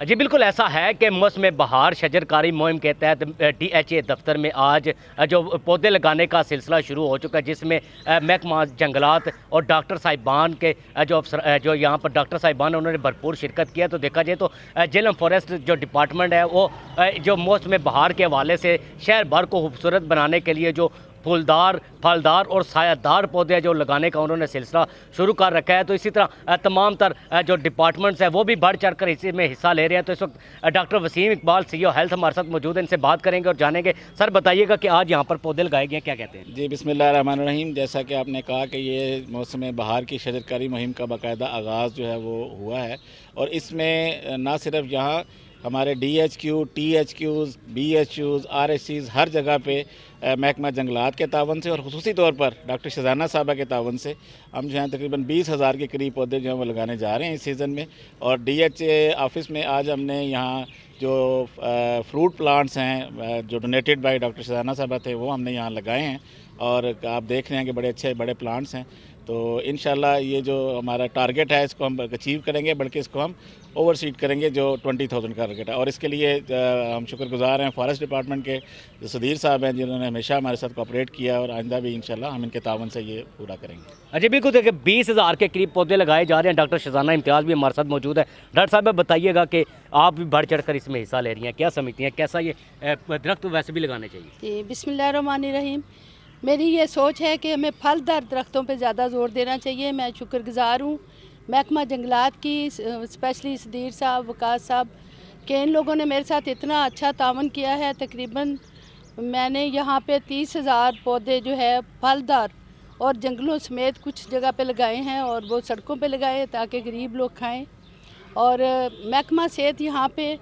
جی بالکل ایسا ہے کہ موسم بہار شجرکاری مہم کے تحت DHA دفتر میں آج جو پودے لگانے کا سلسلہ شروع ہو چکا ہے، جس میں محکمہ جنگلات اور ڈاکٹر صاحبان کے جو یہاں پر ڈاکٹر صاحبان انہوں نے بھرپور شرکت کیا. تو دیکھا جائے تو جیلم فارسٹ جو ڈپارٹمنٹ ہے وہ جو موسم بہار کے حوالے سے شہر بھر کو خوبصورت بنانے کے لیے جو پھولدار، پھلدار اور سایہ دار پودے جو لگانے کا انہوں نے سلسلہ شروع کر رکھا ہے. تو اسی طرح تمام تر جو ڈپارٹمنٹس ہیں وہ بھی بڑھ چڑھ کر اسی میں حصہ لے رہے ہیں. تو اس وقت doctor Waseem Iqbal CEO health ہمارے ساتھ موجود ہیں، ان سے بات کریں گے اور جانیں گے. سر بتائیے گا کہ آج یہاں پر پودے لگائے گئے ہیں، کیا کہتے ہیں؟ جی بسم اللہ الرحمن الرحیم. جیسا کہ آپ نے کہا کہ یہ موسم بہار کی شجرکاری مہم کا باقاعدہ آغاز جو ہے وہ ہوا ہے، اور اس میں نہ صرف یہاں ہمارے DHQ، THQs، BHUs، RSCs ہر جگہ پہ محکمہ جنگلات کے تعاون سے اور خصوصی طور پر ڈاکٹر شہزانہ صاحبہ کے تعاون سے ہم جو ہیں تقریباً 20,000 کے قریب پودے جو ہیں وہ لگانے جا رہے ہیں اس سیزن میں. اور DHA آفس میں آج ہم نے یہاں جو فروٹ پلانٹس ہیں جو ڈونیٹڈ بائی ڈاکٹر شہزانہ صاحبہ تھے وہ ہم نے یہاں لگائے ہیں، اور آپ دیکھ رہے ہیں کہ بڑے اچھے بڑے پلانٹس ہیں. تو انشاءاللہ یہ جو ہمارا ٹارگٹ ہے اس کو ہم اچیو کریں گے، بلکہ اس کو ہم اوور سیڈ کریں گے جو 20,000 کا ٹارگٹ ہے. اور اس کے لیے ہم شکر گزار ہیں فارسٹ ڈپارٹمنٹ کے جو صدیر صاحب ہیں، جنہوں نے ہمیشہ ہمارے ساتھ کوآپریٹ کیا، اور آئندہ بھی انشاءاللہ ہم ان کے تعاون سے یہ پورا کریں گے. اچھا بالکل، دیکھیں 20,000 کے قریب پودے لگائے جا رہے ہیں. ڈاکٹر شہزانہ امتیاز بھی ہمارے ساتھ موجود ہے. ڈاکٹر صاحب بتائیے گا کہ آپ بھی بڑھ چڑھ کر اس میں حصہ لے رہی ہیں، کیا سمجھتی ہیں کیسا یہ درخت ویسے بھی لگانے چاہیے؟ جی بسم اللہ الرحمن الرحیم. میری یہ سوچ ہے کہ ہمیں پھلدار درختوں پہ زیادہ زور دینا چاہیے. میں شکر گزار ہوں محکمہ جنگلات کی، اسپیشلی صدیر صاحب، وقاص صاحب، کہ ان لوگوں نے میرے ساتھ اتنا اچھا تعاون کیا ہے. تقریباً میں نے یہاں پہ 30,000 پودے جو ہے پھلدار اور جنگلوں سمیت کچھ جگہ پہ لگائے ہیں، اور وہ سڑکوں پہ لگائے ہیں تاکہ غریب لوگ کھائیں. اور محکمہ صحت یہاں پہ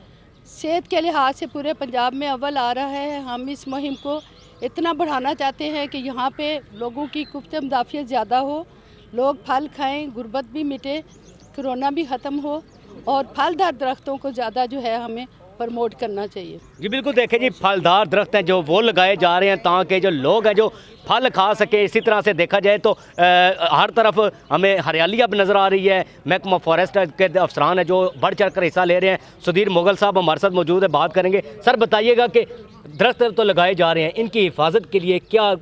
صحت کے لحاظ سے پورے پنجاب میں اول آ رہا ہے. ہم اس مہم کو اتنا بڑھانا چاہتے ہیں کہ یہاں پہ لوگوں کی قوت مدافعت زیادہ ہو، لوگ پھل کھائیں، غربت بھی مٹے، کرونا بھی ختم ہو، اور پھلدار درختوں کو زیادہ جو ہے ہمیں پروموٹ کرنا چاہیے. جی بالکل، دیکھیں جی پھلدار درخت ہیں جو وہ لگائے جا رہے ہیں تاکہ جو لوگ ہیں جو پھل کھا سکے. اسی طرح سے دیکھا جائے تو ہر طرف ہمیں ہریالی اب نظر آ رہی ہے. محکمہ فارسٹ کے افسران ہیں جو بڑھ چڑھ کر حصہ لے رہے ہیں. صدیر مغل صاحب ہمارے ساتھ موجود ہے، بات کریں گے. سر بتائیے گا کہ درخت تو لگائے جا رہے ہیں، ان کی حفاظت کے لیے کیا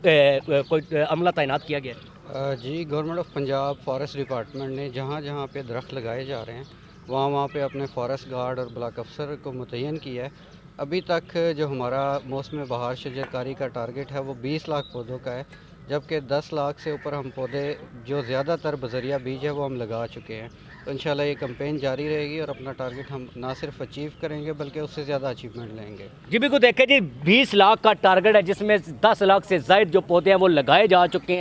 کوئی عملہ تعینات کیا گیا ہے؟ جی government of Punjab forest department نے جہاں جہاں پہ درخت لگائے جا رہے ہیں وہاں پہ اپنے فارسٹ گارڈ اور بلاک افسر کو متعین کیا ہے. ابھی تک جو ہمارا موسم بہار شجرکاری کا ٹارگٹ ہے وہ 20 لاکھ پودوں کا ہے، جبکہ 10 لاکھ سے اوپر ہم پودے جو زیادہ تر بذریعہ بیج ہے وہ ہم لگا چکے ہیں. تو انشاءاللہ یہ کمپین جاری رہے گی اور اپنا ٹارگٹ ہم نہ صرف اچیو کریں گے بلکہ اس سے زیادہ اچیومنٹ لیں گے. جی بالکل، دیکھیں جی 20 لاکھ کا ٹارگٹ ہے، جس میں 10 لاکھ سے زائد جو پودے ہیں وہ لگائے جا چکے ہیں.